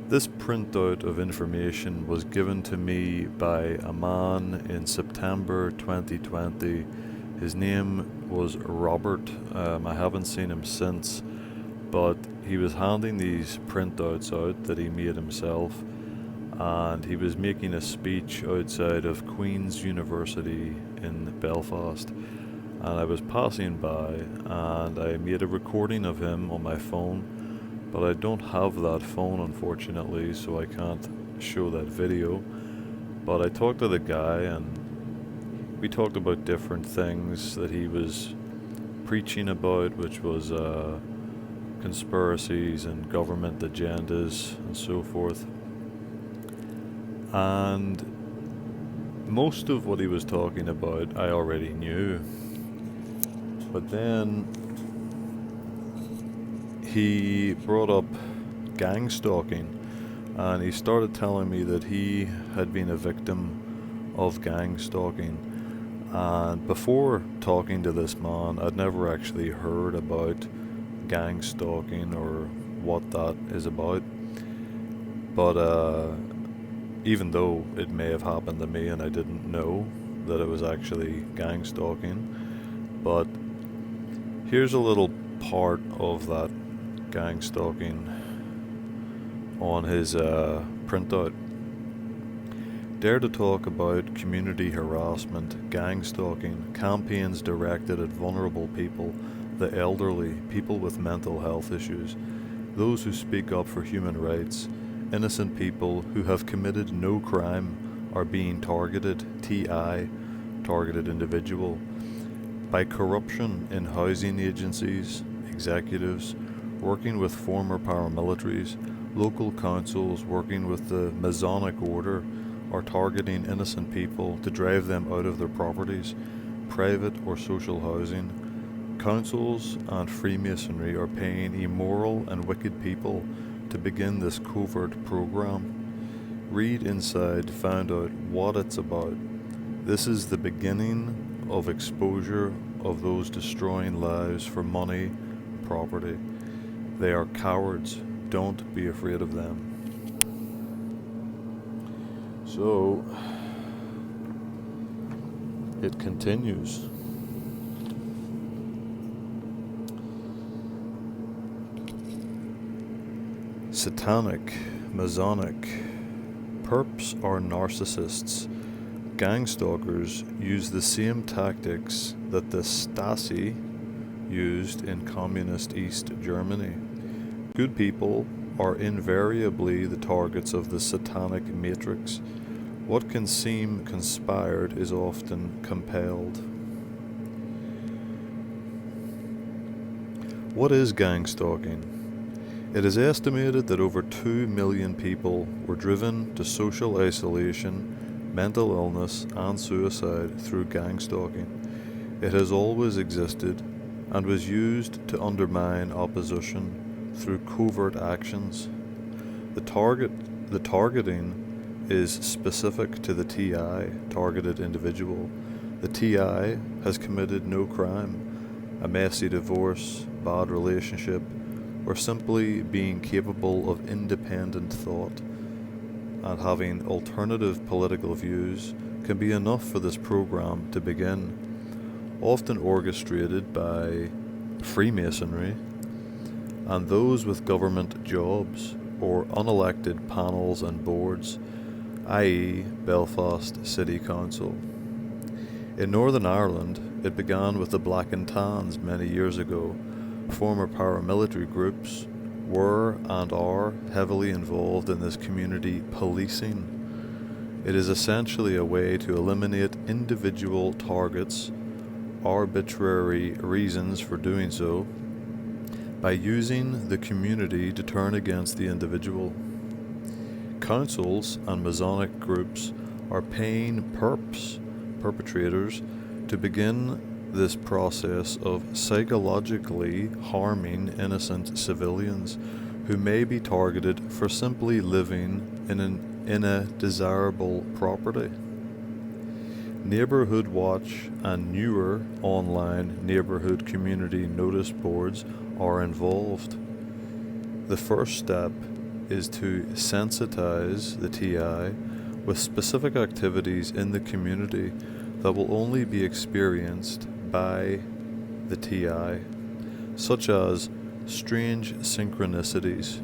This printout of information was given to me by a man in September 2020. His name was Robert. I haven't seen him since, but he was handing these printouts out that he made himself, and he was making a speech outside of Queen's University in Belfast. And I was passing by and I made a recording of him on my phone, but I don't have that phone, unfortunately, so I can't show that video. But I talked to the guy and we talked about different things that he was preaching about, which was conspiracies and government agendas and so forth. And most of what he was talking about I already knew. But then he brought up gang stalking, and he started telling me that he had been a victim of gang stalking. And before talking to this man, I'd never actually heard about gang stalking or what that is about. But even though it may have happened to me and I didn't know that it was actually gang stalking, but here's a little part of that gang stalking on his printout. Dare to talk about community harassment, gang stalking, campaigns directed at vulnerable people, the elderly, people with mental health issues, those who speak up for human rights, innocent people who have committed no crime are being targeted, TI, targeted individual, by corruption in housing agencies, executives, working with former paramilitaries, local councils working with the Masonic order are targeting innocent people to drive them out of their properties, private or social housing. Councils and Freemasonry are paying immoral and wicked people to begin this covert program. Read inside, find out what it's about. This is the beginning of exposure of those destroying lives for money and property. They are cowards. Don't be afraid of them. So, it continues. Satanic, Masonic, perps are narcissists. Gang stalkers use the same tactics that the Stasi used in communist East Germany. Good people are invariably the targets of the satanic matrix. What can seem conspired is often compelled. What is gang stalking? It is estimated that over 2 million people were driven to social isolation, mental illness, and suicide through gang stalking. It has always existed and was used to undermine opposition through covert actions. The targeting is specific to the TI, targeted individual. The TI has committed no crime, a messy divorce, bad relationship, or simply being capable of independent thought and having alternative political views can be enough for this program to begin, often orchestrated by Freemasonry and those with government jobs or unelected panels and boards, i.e. Belfast City Council. In Northern Ireland, it began with the Black and Tans many years ago. Former paramilitary groups were and are heavily involved in this community policing. It is essentially a way to eliminate individual targets, arbitrary reasons for doing so, by using the community to turn against the individual. Councils and Masonic groups are paying perpetrators to begin this process of psychologically harming innocent civilians who may be targeted for simply living in a desirable property. Neighbourhood Watch and newer online neighbourhood community notice boards are involved. The first step is to sensitize the TI with specific activities in the community that will only be experienced by the TI, such as strange synchronicities.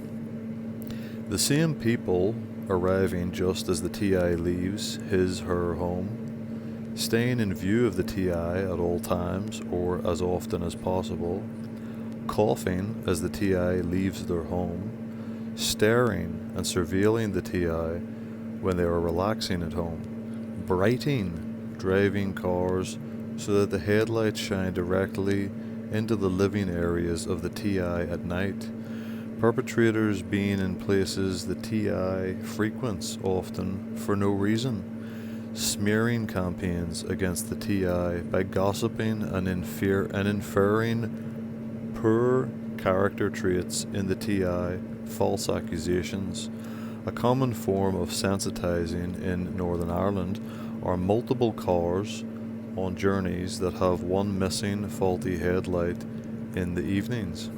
The same people arriving just as the TI leaves his/her home, staying in view of the TI at all times or as often as possible, coughing as the TI leaves their home, staring and surveilling the TI when they are relaxing at home, brighting driving cars so that the headlights shine directly into the living areas of the TI at night, perpetrators being in places the TI frequents often for no reason, smearing campaigns against the TI by gossiping and inferring poor character traits in the TI, false accusations. A common form of sensitizing in Northern Ireland are multiple cars on journeys that have one missing faulty headlight in the evenings.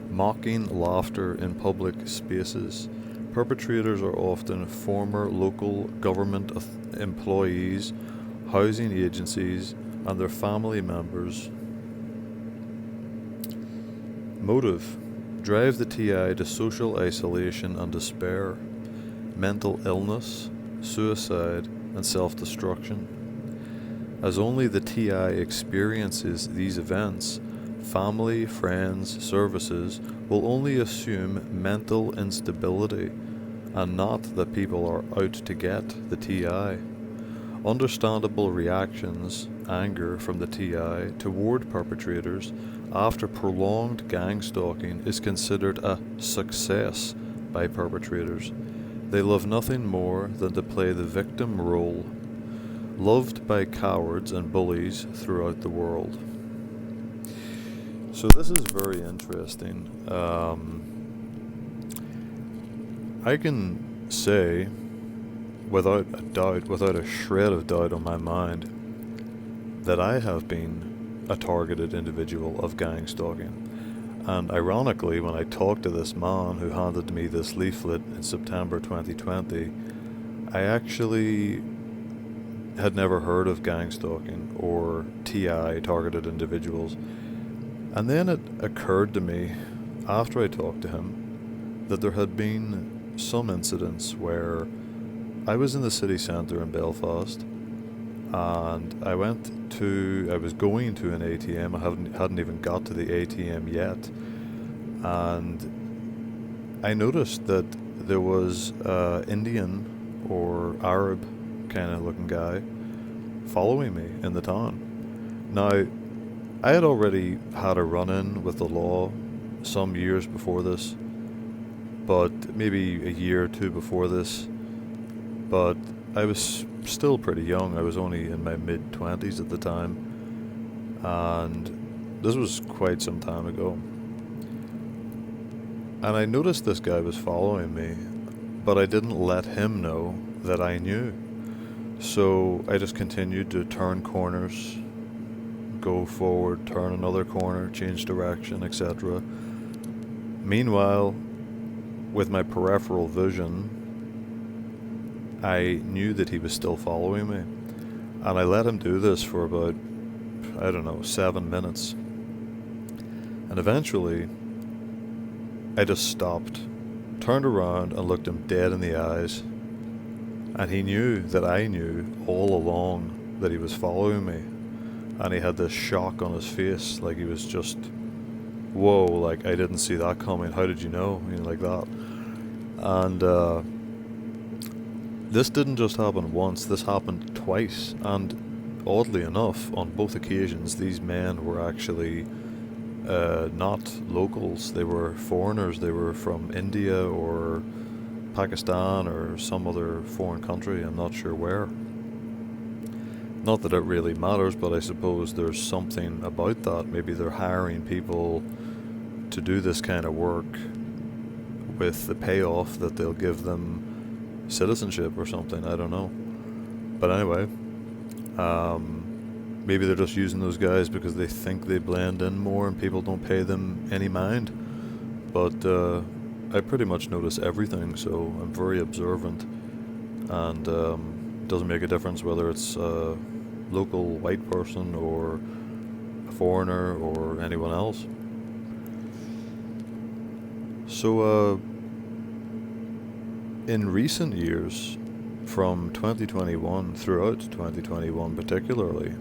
Mocking laughter in public spaces. Perpetrators are often former local government employees, housing agencies, and their family members. Motive: drive the TI to social isolation and despair, mental illness, suicide, and self-destruction. As only the TI experiences these events, family, friends, services will only assume mental instability and not that people are out to get the TI. Understandable reactions, anger from the TI toward perpetrators after prolonged gang stalking is considered a success by perpetrators. They love nothing more than to play the victim role, loved by cowards and bullies throughout the world. So this is very interesting. I can say without a doubt, without a shred of doubt on my mind, that I have been a targeted individual of gang stalking. And ironically, when I talked to this man who handed me this leaflet in September 2020, I actually had never heard of gang stalking or TI, targeted individuals. And then it occurred to me, after I talked to him, that there had been some incidents where I was in the city centre in Belfast, and I was going to an ATM. I hadn't even got to the ATM yet, and I noticed that there was Indian or Arab kind of looking guy following me in the town. Now, I had already had a run-in with the law some years before this, but maybe a year or two before this, but I was still pretty young. I was only in my mid-20s at the time, and this was quite some time ago. And I noticed this guy was following me, but I didn't let him know that I knew. So I just continued to turn corners, go forward, turn another corner, change direction, etc. Meanwhile, with my peripheral vision, I knew that he was still following me, and I let him do this for about, 7 minutes. And eventually, I just stopped, turned around and looked him dead in the eyes, and he knew that I knew all along that he was following me, and he had this shock on his face, like he was just, whoa, like I didn't see that coming, how did you know, like that. And this didn't just happen once, this happened twice, and oddly enough, on both occasions, these men were actually not locals. They were foreigners. They were from India or Pakistan or some other foreign country, I'm not sure where. Not that it really matters, but I suppose there's something about that. Maybe they're hiring people to do this kind of work with the payoff that they'll give them citizenship or something, I don't know. But anyway, maybe they're just using those guys because they think they blend in more and people don't pay them any mind. But I pretty much notice everything, so I'm very observant, and it doesn't make a difference whether it's a local white person or a foreigner or anyone else. So, in recent years, from 2021 throughout 2021 particularly,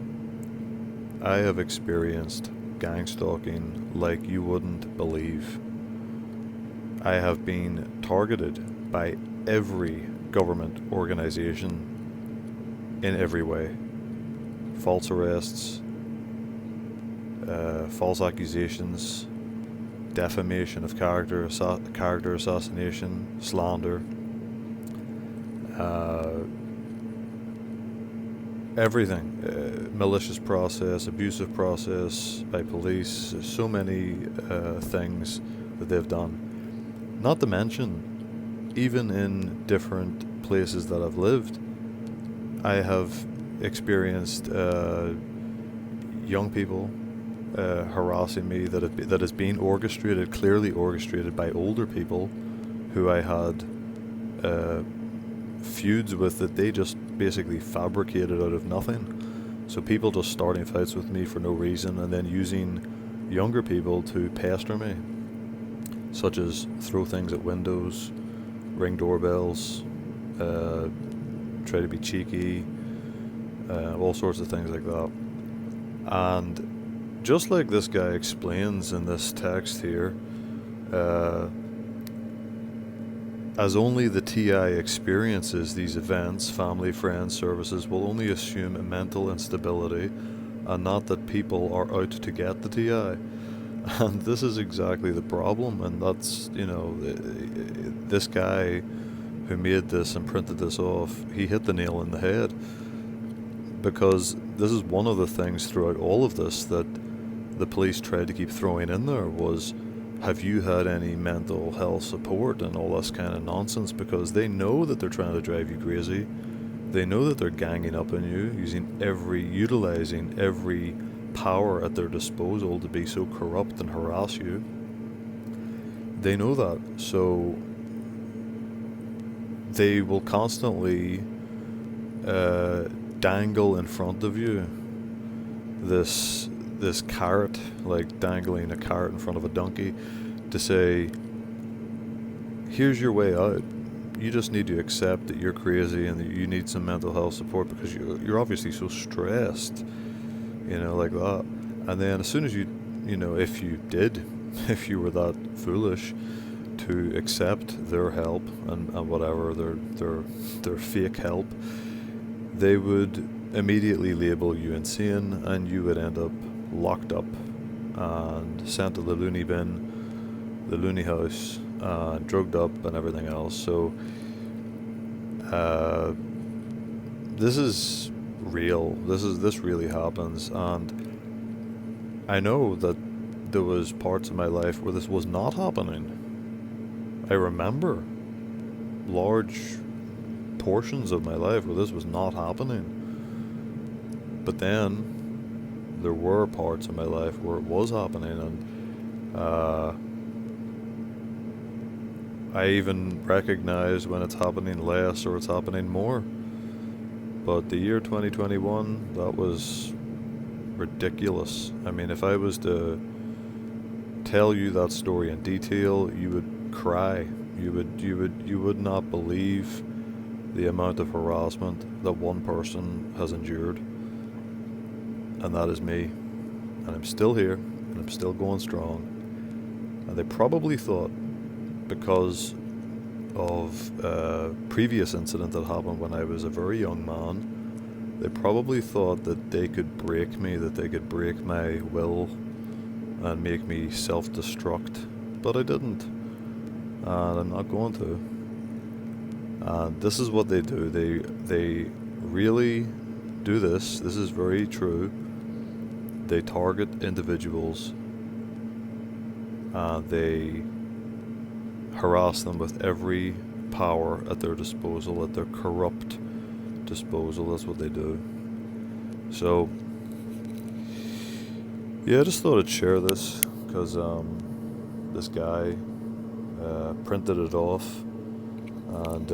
I have experienced gang stalking like you wouldn't believe. I have been targeted by every government organization in every way. False arrests, false accusations, defamation of character, character assassination, slander, everything, malicious process, abusive process by police, so many things that they've done. Not to mention, even in different places that I've lived, I have experienced young people harassing me that has been orchestrated, clearly orchestrated by older people who I had feuds with that they just basically fabricated out of nothing. So people just starting fights with me for no reason and then using younger people to pester me, such as throw things at windows, ring doorbells, try to be cheeky, all sorts of things like that. And just like this guy explains in this text here, as only the TI experiences these events, family, friends, services will only assume a mental instability and not that people are out to get the TI. And this is exactly the problem, and that's, this guy who made this and printed this off, he hit the nail on the head, because this is one of the things throughout all of this that the police tried to keep throwing in there was, have you had any mental health support and all this kind of nonsense, because they know that they're trying to drive you crazy. They know that they're ganging up on you, utilizing every power at their disposal to be so corrupt and harass you. They know that, so they will constantly dangle in front of you this carrot, like dangling a carrot in front of a donkey, to say, here's your way out. You just need to accept that you're crazy and that you need some mental health support because you're obviously so stressed, like that. And then as soon as if you were that foolish to accept their help and whatever, their fake help, they would immediately label you insane and you would end up locked up and sent to the loony bin, the loony house, drugged up and everything else. So this is real. This really happens, and I know that there was parts of my life where this was not happening. I remember large portions of my life where this was not happening. But then there were parts of my life where it was happening, and I even recognize when it's happening less or it's happening more. But the year 2021, that was ridiculous. I mean, if I was to tell you that story in detail, you would cry. You would not believe the amount of harassment that one person has endured. And that is me. And I'm still here, and I'm still going strong. And they probably thought, because of a previous incident that happened when I was a very young man, they probably thought that they could break me, that they could break my will and make me self-destruct. But I didn't. And I'm not going to. And this is what they do. They really do this. This is very true. They target individuals. They harass them with every power at their disposal, at their corrupt disposal. That's what they do. So, yeah, I just thought I'd share this because this guy printed it off, and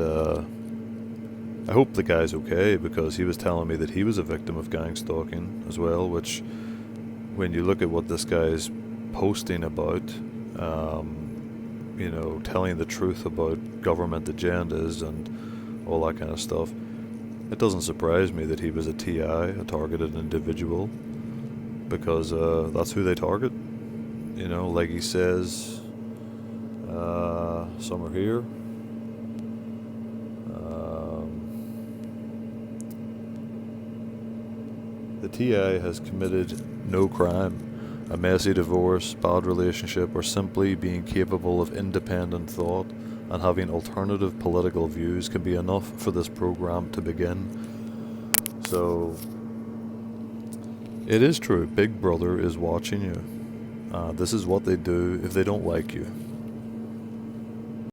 I hope the guy's okay, because he was telling me that he was a victim of gang stalking as well, which, when you look at what this guy's posting about, telling the truth about government agendas and all that kind of stuff, it doesn't surprise me that he was a TI, a targeted individual, because that's who they target. Like he says, some are here. The TI has committed no crime. A messy divorce, bad relationship, or simply being capable of independent thought and having alternative political views can be enough for this program to begin. So, it is true, Big Brother is watching you. This is what they do if they don't like you.